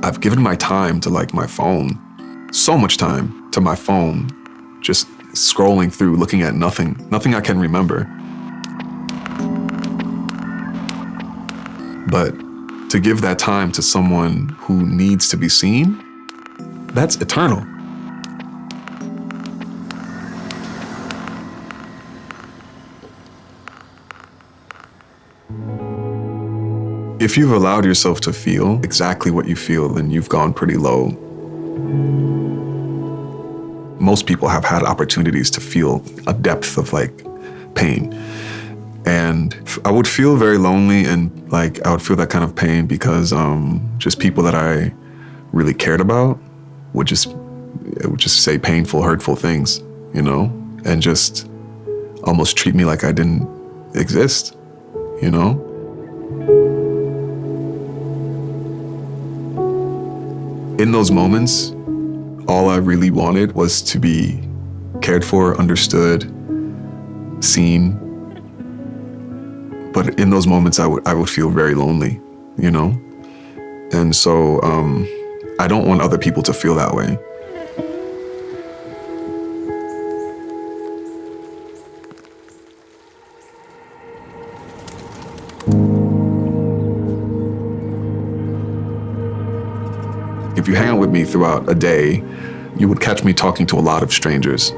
I've given my time to like my phone, so much time to my phone, just scrolling through, looking at nothing I can remember. But to give that time to someone who needs to be seen, that's eternal. If you've allowed yourself to feel exactly what you feel, then you've gone pretty low. Most people have had opportunities to feel a depth of like pain. And I would feel very lonely, and like I would feel that kind of pain because just people that I really cared about would just say painful, hurtful things, you know, and just almost treat me like I didn't exist, you know? In those moments, all I really wanted was to be cared for, understood, seen. But in those moments, I would feel very lonely, you know? And so I don't want other people to feel that way. If you hang out with me throughout a day, you would catch me talking to a lot of strangers.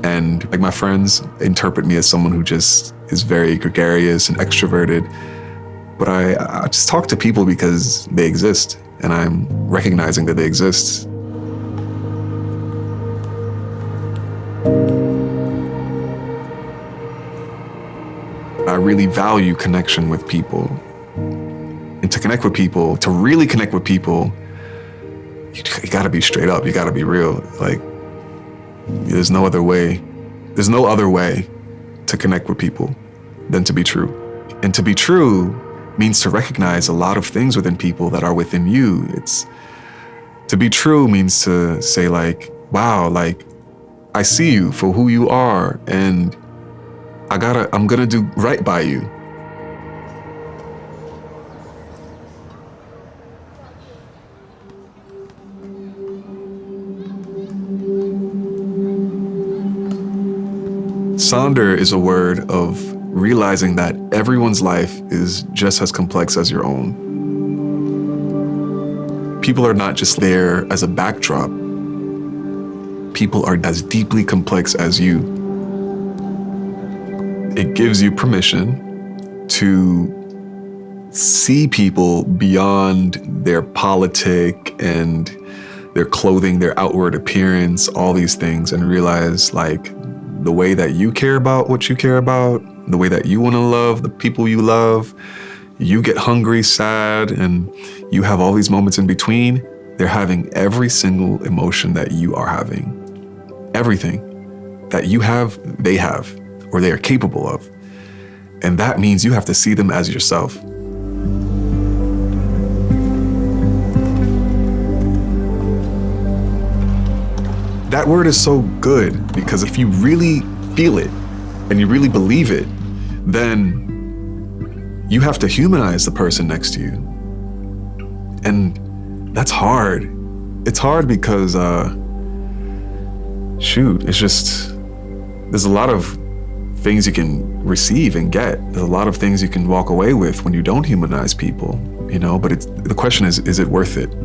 And like my friends interpret me as someone who just is very gregarious and extroverted. But I just talk to people because they exist, and I'm recognizing that they exist. I really value connection with people. And to connect with people, to really connect with people, you gotta be straight up, you gotta be real. Like, there's no other way. There's no other way to connect with people than to be true. And to be true means to recognize a lot of things within people that are within you. To be true means to say like, wow, like, I see you for who you are, and I'm gonna do right by you. Sonder is a word of realizing that everyone's life is just as complex as your own. People are not just there as a backdrop. People are as deeply complex as you. It gives you permission to see people beyond their politic and their clothing, their outward appearance, all these things, and realize like the way that you care about what you care about, the way that you want to love the people you love, you get hungry, sad, and you have all these moments in between. They're having every single emotion that you are having. Everything that you have, they have, or they are capable of. And that means you have to see them as yourself. That word is so good because if you really feel it and you really believe it, then you have to humanize the person next to you. And that's hard. It's hard because, it's just, there's a lot of things you can receive and get. There's a lot of things you can walk away with when you don't humanize people, you know, but the question is it worth it?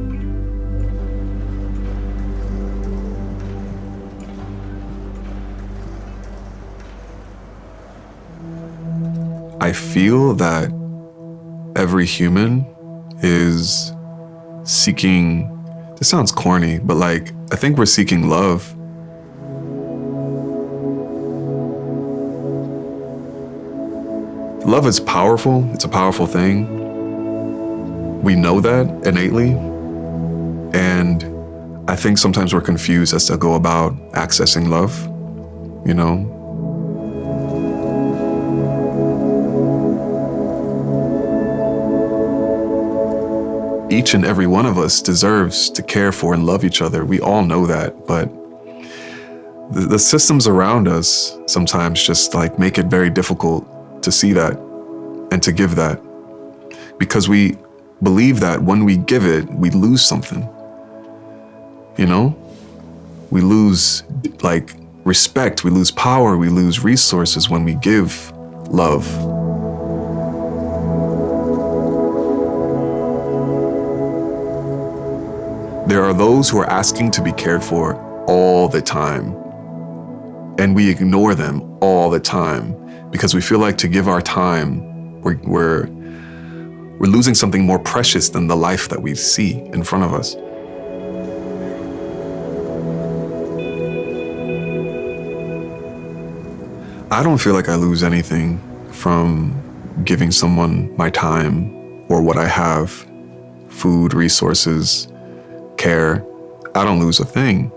I feel that every human is seeking, this sounds corny, but like, I think we're seeking love. Love is powerful. It's a powerful thing. We know that innately. And I think sometimes we're confused as to go about accessing love, you know? Each and every one of us deserves to care for and love each other. We all know that, but the systems around us sometimes just like make it very difficult to see that and to give that, because we believe that when we give it, we lose something. You know? We lose like respect, we lose power, we lose resources when we give love. There are those who are asking to be cared for all the time, and we ignore them all the time because we feel like to give our time, we're losing something more precious than the life that we see in front of us. I don't feel like I lose anything from giving someone my time or what I have, food, resources, care. I don't lose a thing.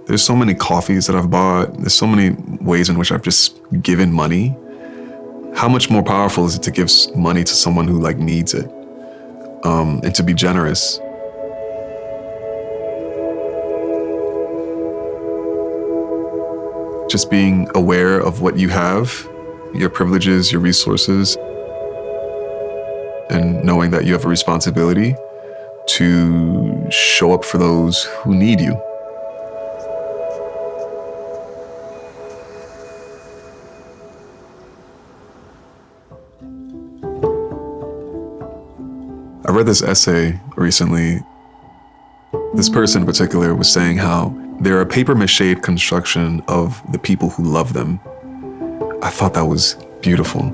There's so many coffees that I've bought. There's so many ways in which I've just given money. How much more powerful is it to give money to someone who like needs it, and to be generous? Just being aware of what you have, your privileges, your resources, and knowing that you have a responsibility to show up for those who need you. I read this essay recently. This person in particular was saying how they're a papier-mâché construction of the people who love them. I thought that was beautiful.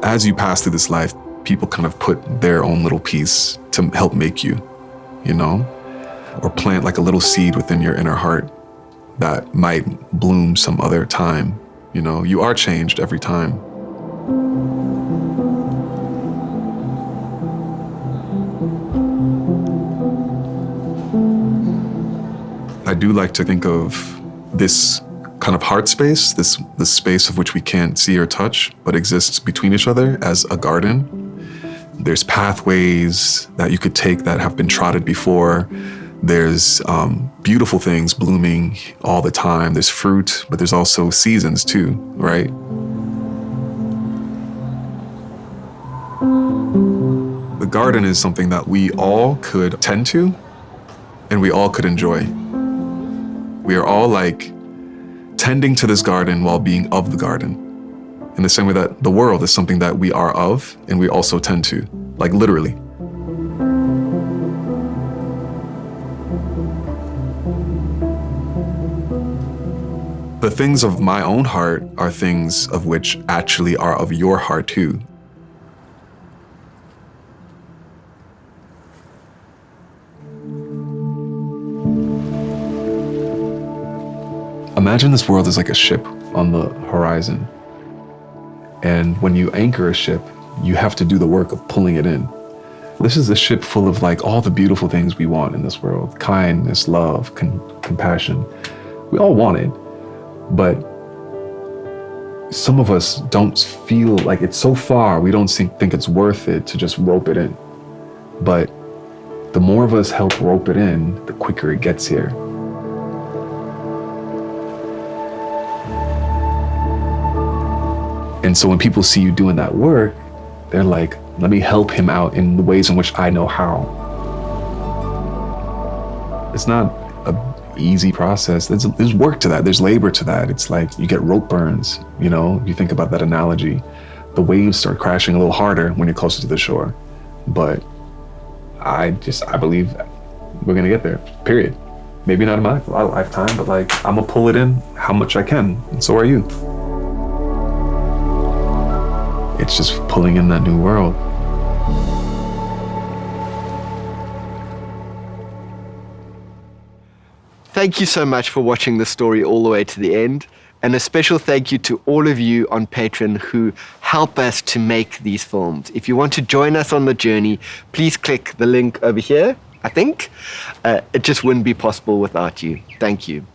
As you pass through this life, people kind of put their own little piece to help make you, you know? Or plant like a little seed within your inner heart that might bloom some other time, you know? You are changed every time. I do like to think of this kind of heart space, this space of which we can't see or touch, but exists between each other as a garden. There's pathways that you could take that have been trodden before. There's beautiful things blooming all the time. There's fruit, but there's also seasons too, right? The garden is something that we all could tend to and we all could enjoy. We are all like tending to this garden while being of the garden. In the same way that the world is something that we are of and we also tend to, like literally. The things of my own heart are things of which actually are of your heart too. Imagine this world is like a ship on the horizon. And when you anchor a ship, you have to do the work of pulling it in. This is a ship full of like all the beautiful things we want in this world. Kindness, love, compassion. We all want it. But some of us don't feel like it's so far, we don't think it's worth it to just rope it in. But the more of us help rope it in, the quicker it gets here. And so when people see you doing that work, they're like, let me help him out in the ways in which I know how. It's not an easy process. There's work to that. There's labor to that. It's like you get rope burns, you know? You think about that analogy. The waves start crashing a little harder when you're closer to the shore. But I believe we're gonna get there, period. Maybe not in my lifetime, but like, I'm gonna pull it in how much I can, and so are you. It's just pulling in that new world. Thank you so much for watching this story all the way to the end. And a special thank you to all of you on Patreon who help us to make these films. If you want to join us on the journey, please click the link over here, I think. It just wouldn't be possible without you. Thank you.